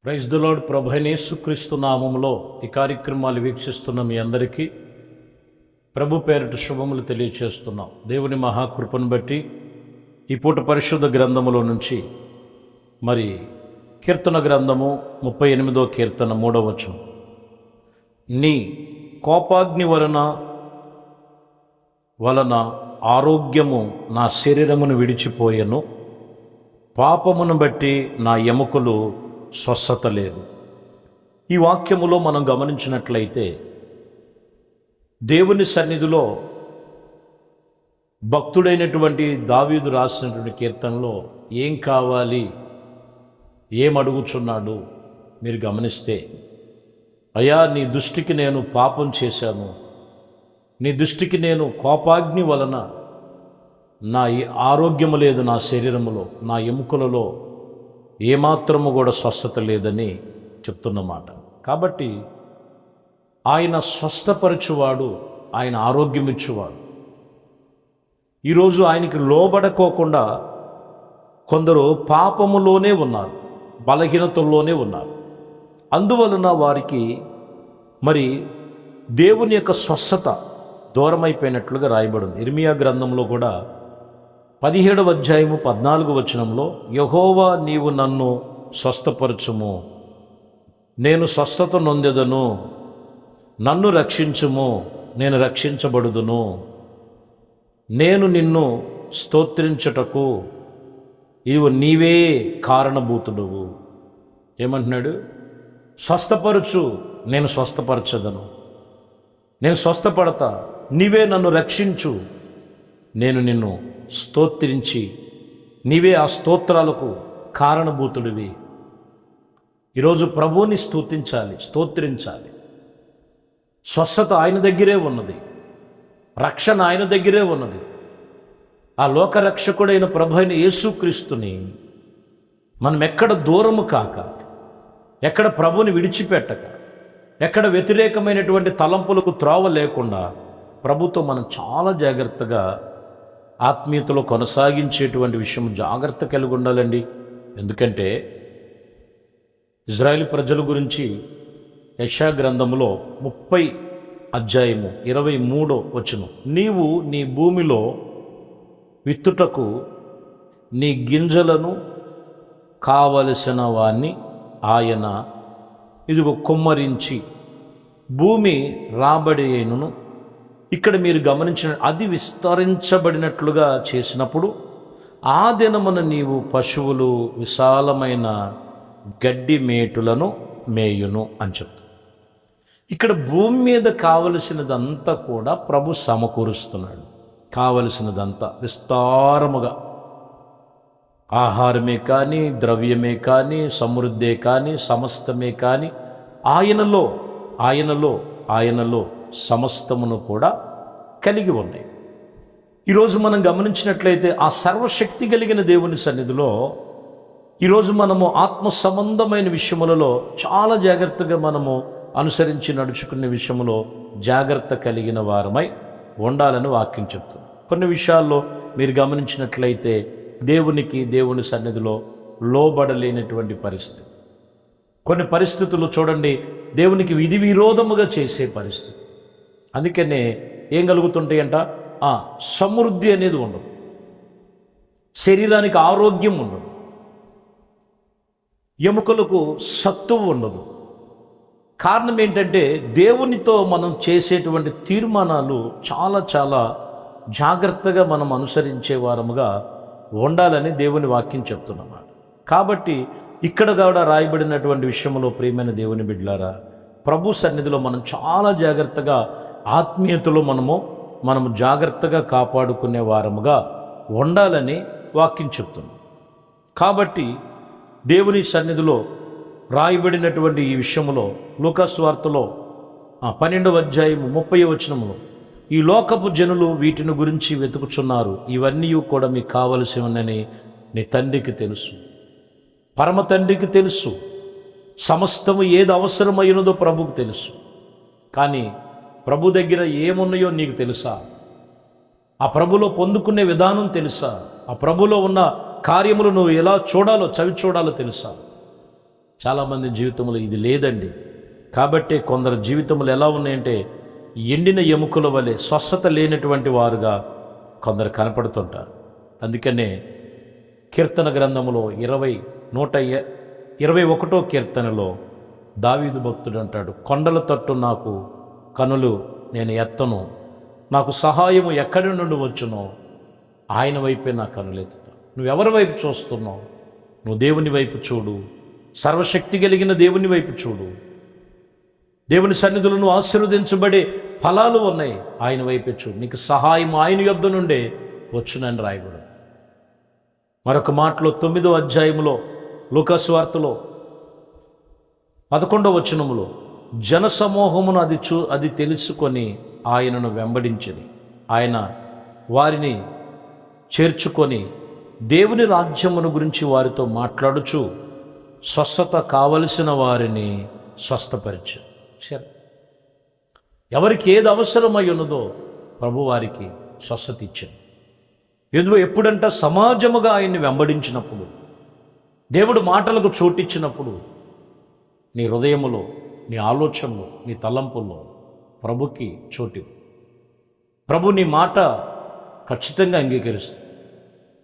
Praise the lord. ప్రభు అయిన యేసుక్రీస్తు నామములో ఈ కార్యక్రమాలు వీక్షిస్తున్న మీ అందరికీ ప్రభు పేరిట శుభములు తెలియచేస్తున్నాం. దేవుని మహాకృపను బట్టి ఈ పూట పరిశుద్ధ గ్రంథములో నుంచి మరి కీర్తన గ్రంథము 38వ కీర్తన 3వ వచనం, నీ కోపాగ్ని వలన ఆరోగ్యము నా శరీరమును విడిచిపోయెను, పాపమును బట్టి నా ఎముకలు స్వస్థత లేదు. ఈ వాక్యములో మనం గమనించినట్లయితే దేవుని సన్నిధిలో భక్తుడైనటువంటి దావీదు రాసినటువంటి కీర్తనలో ఏం కావాలి, ఏం అడుగుచున్నాడు మీరు గమనిస్తే, అయ్యా నీ దృష్టికి నేను పాపం చేశాను, నీ దృష్టికి నేను కోపాగ్ని వలన నా ఆరోగ్యము లేదు, నా శరీరములో నా ఎముకలలో ఏమాత్రము కూడా స్వస్థత లేదని చెప్తున్నమాట. కాబట్టి ఆయన స్వస్థపరచువాడు, ఆయన ఆరోగ్యం ఇచ్చేవాడు. ఈరోజు ఆయనకి లోబడకోకుండా కొందరు పాపములోనే ఉన్నారు, బలహీనతల్లోనే ఉన్నారు. అందువలన వారికి మరి దేవుని యొక్క స్వస్థత దూరమైపోయినట్లుగా రాయబడింది. ఇర్మియా గ్రంథంలో కూడా 17వ అధ్యాయము 14వ వచనంలో, యెహోవా నీవు నన్ను స్వస్థపరచుము, నేను స్వస్థత నొందెదను, నన్ను రక్షించుము, నేను రక్షించబడుదును, నేను నిన్ను స్తోత్రించుటకు నీవే కారణభూతుడువు. ఏమంటున్నాడు? స్వస్థపరచు, నేను స్వస్థపరచదను, నేను స్వస్థపడతా, నీవే నన్ను రక్షించు, నేను నిన్ను స్తోత్రించి నీవే ఆ స్తోత్రాలకు కారణభూతుడివి. ఈరోజు ప్రభువుని స్తోత్రించాలి. స్వస్థత ఆయన దగ్గరే ఉన్నది, రక్షణ ఆయన దగ్గరే ఉన్నది. ఆ లోకరక్షకుడైన ప్రభు అయిన యేసుక్రీస్తుని మనం ఎక్కడ దూరము కాక, ఎక్కడ ప్రభుని విడిచిపెట్టక, ఎక్కడ వ్యతిరేకమైనటువంటి తలంపులకు త్రోవ లేకుండా ప్రభుతో మనం చాలా జాగ్రత్తగా ఆత్మీయతలో కొనసాగించేటువంటి విషయం జాగ్రత్త కలిగి ఉండాలండి. ఎందుకంటే ఇజ్రాయేల్ ప్రజల గురించి యెషయా గ్రంథములో 30 అధ్యాయము 23వ వచనం, నీవు నీ భూమిలో విత్తుటకు నీ గింజలను కావలసిన వాణ్ణి ఆయన ఇదిగో కుమ్మరించి భూమి రాబడి అయినను. ఇక్కడ మీరు గమనించిన అది విస్తరించబడినట్లుగా చేసినప్పుడు ఆ దినమున నీవు పశువులు విశాలమైన గడ్డి మేటులను మేయును అని చెప్తాడు. ఇక్కడ భూమి మీద కావలసినదంతా కూడా ప్రభు సమకూరుస్తున్నాడు. కావలసినదంతా విస్తారముగా, ఆహారమే కానీ, ద్రవ్యమే కానీ, సమృద్ధే కానీ, సమస్తమే కానీ ఆయనలో సమస్తమును కూడా కలిగి ఉన్నాయి. ఈరోజు మనం గమనించినట్లయితే ఆ సర్వశక్తి కలిగిన దేవుని సన్నిధిలో ఈరోజు మనము ఆత్మ సంబంధమైన విషయములలో చాలా జాగ్రత్తగా మనము అనుసరించి నడుచుకునే విషయంలో జాగ్రత్త కలిగిన వారమై ఉండాలని వాక్యం చెప్తుంది. కొన్ని విషయాల్లో మీరు గమనించినట్లయితే దేవుని సన్నిధిలో లోబడలేనటువంటి పరిస్థితి, కొన్ని పరిస్థితులు చూడండి దేవునికి విధి విరోధముగా చేసే పరిస్థితి. అందుకనే ఏం కలుగుతుంటాయంట, సమృద్ధి అనేది ఉండదు, శరీరానికి ఆరోగ్యం ఉండదు, ఎముకలకు సత్తువ ఉండదు. కారణం ఏంటంటే దేవునితో మనం చేసేటువంటి తీర్మానాలు చాలా చాలా జాగ్రత్తగా మనం అనుసరించే వారముగా ఉండాలని దేవుని వాక్యం చెప్తున్నమాట. కాబట్టి ఇక్కడ కూడా రాయబడినటువంటి విషయంలో ప్రియమైన దేవుని బిడ్డలారా, ప్రభు సన్నిధిలో మనం చాలా జాగ్రత్తగా ఆత్మీయతలో మనము జాగ్రత్తగా కాపాడుకునే వారముగా ఉండాలని వాక్యం చెప్తున్నాం. కాబట్టి దేవుని సన్నిధిలో రాయబడినటువంటి ఈ విషయంలో లూకా సువార్తలో 12వ అధ్యాయము 30వ వచనములో, ఈ లోకపు జనులు వీటిని గురించి వెతుకుచున్నారు, ఇవన్నీ కూడా మీకు కావలసినవని నీ తండ్రికి తెలుసు, పరమ తండ్రికి తెలుసు. సమస్తము ఏది అవసరమైనదో ప్రభుకు తెలుసు. కానీ ప్రభు దగ్గర ఏమున్నాయో నీకు తెలుసా? ఆ ప్రభులో పొందుకునే విధానం తెలుసా? ఆ ప్రభులో ఉన్న కార్యములు నువ్వు ఎలా చూడాలో, చవి చూడాలో తెలుసా? చాలామంది జీవితంలో ఇది లేదండి. కాబట్టి కొందరు జీవితంలో ఎలా ఉన్నాయంటే ఎండిన ఎముకల వలె స్వస్థత లేనటువంటి వారుగా కొందరు కనపడుతుంటారు. అందుకనే కీర్తన గ్రంథములో 121 కీర్తనలో దావీదు భక్తుడు అంటాడు, కొండల తట్టు నాకు కనులు నేను ఎత్తను, నాకు సహాయము ఎక్కడి నుండి వచ్చునో ఆయన వైపే నా కనులెత్తుతాను. నువ్వెవరి వైపు చూస్తున్నావు? నువ్వు దేవుని వైపు చూడు, సర్వశక్తి కలిగిన దేవుని వైపు చూడు. దేవుని సన్నిధులను నువ్వు ఆశీర్వదించబడే ఫలాలు ఉన్నాయి, ఆయన వైపే చూడు. నీకు సహాయం ఆయన యొద్ద నుండే వచ్చునని రాయబడు. మరొక మాటలో 9వ అధ్యాయంలో లూకాసు వార్తలో 11వ వచనములో జనసమూహమును అది తెలుసుకొని ఆయనను వెంబడించింది. ఆయన వారిని చేర్చుకొని దేవుని రాజ్యమును గురించి వారితో మాట్లాడుచు స్వస్థత కావలసిన వారిని స్వస్థపరిచారు. ఎవరికి ఏది అవసరమై ఉన్నదో ప్రభు వారికి స్వస్థత ఇచ్చాడు. ఎందులో ఎప్పుడంట సమాజముగా ఆయన్ని వెంబడించినప్పుడు, దేవుడు మాటలకు చోటిచ్చినప్పుడు నీ హృదయములో, నీ ఆలోచనలో, నీ తలంపుల్లో ప్రభుకి చోటు. ప్రభు నీ మాట ఖచ్చితంగా అంగీకరిస్తాడు,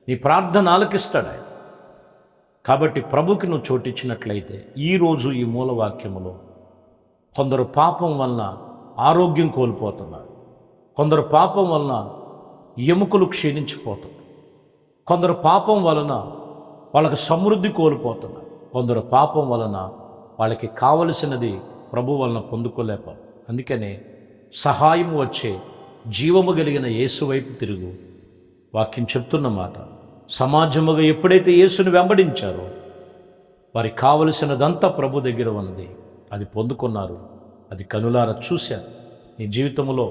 నీ ప్రార్థన ఆలకిస్తాడు ఆయన. కాబట్టి ప్రభుకి నువ్వు చోటిచ్చినట్లయితే ఈరోజు ఈ మూలవాక్యములో కొందరు పాపం వలన ఆరోగ్యం కోల్పోతున్నారు, కొందరు పాపం వలన ఎముకలు క్షీణించిపోతున్నాయి, కొందరు పాపం వలన వాళ్ళకి సమృద్ధి కోల్పోతున్నారు, కొందరు పాపం వలన వాళ్ళకి కావలసినది ప్రభు వలన పొందుకోలేకపోతారు. అందుకనే సహాయం వచ్చే జీవము కలిగిన యేసు వైపు తిరుగు. వాక్యం చెప్తున్న మాట, సమాజముగా ఎప్పుడైతే యేసుని వెంబడించారో వారికి కావలసినదంతా ప్రభు దగ్గర ఉన్నది, అది పొందుకున్నారు, అది కనులారా చూశారు. నీ జీవితంలో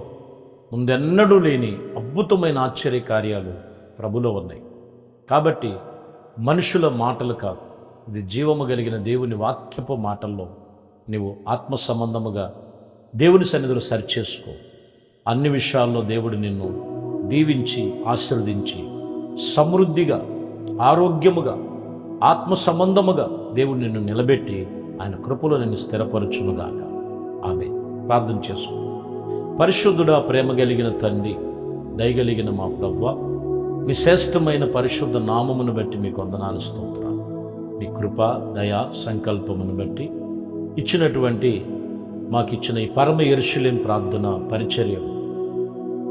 ముందెన్నడూ లేని అద్భుతమైన ఆశ్చర్య కార్యాలు ప్రభులో ఉన్నాయి. కాబట్టి మనుషుల మాటలు కాదు, ఇది జీవము కలిగిన దేవుని వాక్యపు మాటల్లో నీవు ఆత్మ సంబంధముగా దేవుని సన్నిధిలో సరిచేసుకో. అన్ని విషయాల్లో దేవుడు నిన్ను దీవించి ఆశీర్వదించి సమృద్ధిగా, ఆరోగ్యముగా, ఆత్మ సంబంధముగా దేవుడు నిన్ను నిలబెట్టి ఆయన కృపలో నిన్ను స్థిరపరచునుగాక. ఆమె ప్రార్థన చేసుకో. పరిశుద్ధుడా, ప్రేమ కలిగిన తండ్రి, దయగలిగిన మా ప్రభువా, మీ శ్రేష్టమైన పరిశుద్ధ నామమును బట్టి మీకు వందనాలు, స్తోత్రాలు. మీ కృప, దయ, సంకల్పమును బట్టి ఇచ్చినటువంటి మాకిచ్చిన ఈ పరమ యెరూషలేము ప్రార్థన పరిచర్య,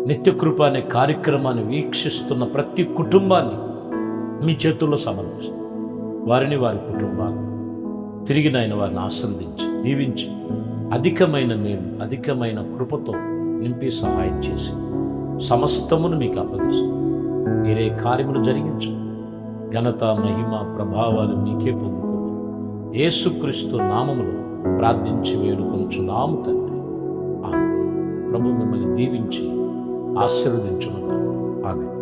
నిత్యకృప అనే కార్యక్రమాన్ని వీక్షిస్తున్న ప్రతి కుటుంబాన్ని మీ చేతుల్లో సమర్పిస్తాం. వారిని, వారి కుటుంబాన్ని తిరిగి నాయన వారిని ఆశీర్వదించి దీవించి అధికమైన మేలు, అధికమైన కృపతో నింపి సహాయం చేసి సమస్తమును మీకు అప్పగిస్తాం. మీరే కార్యములు జరిగించు. ఘనత, మహిమ, ప్రభావాలు మీకే పొందుకోండి. యేసుక్రీస్తు నామములో ప్రార్థించి వేడుకొంచున్నాము తండ్రి. ఆమేన్. ప్రభు మిమ్మల్ని దీవించి ఆశీర్వదించును. ఆమేన్.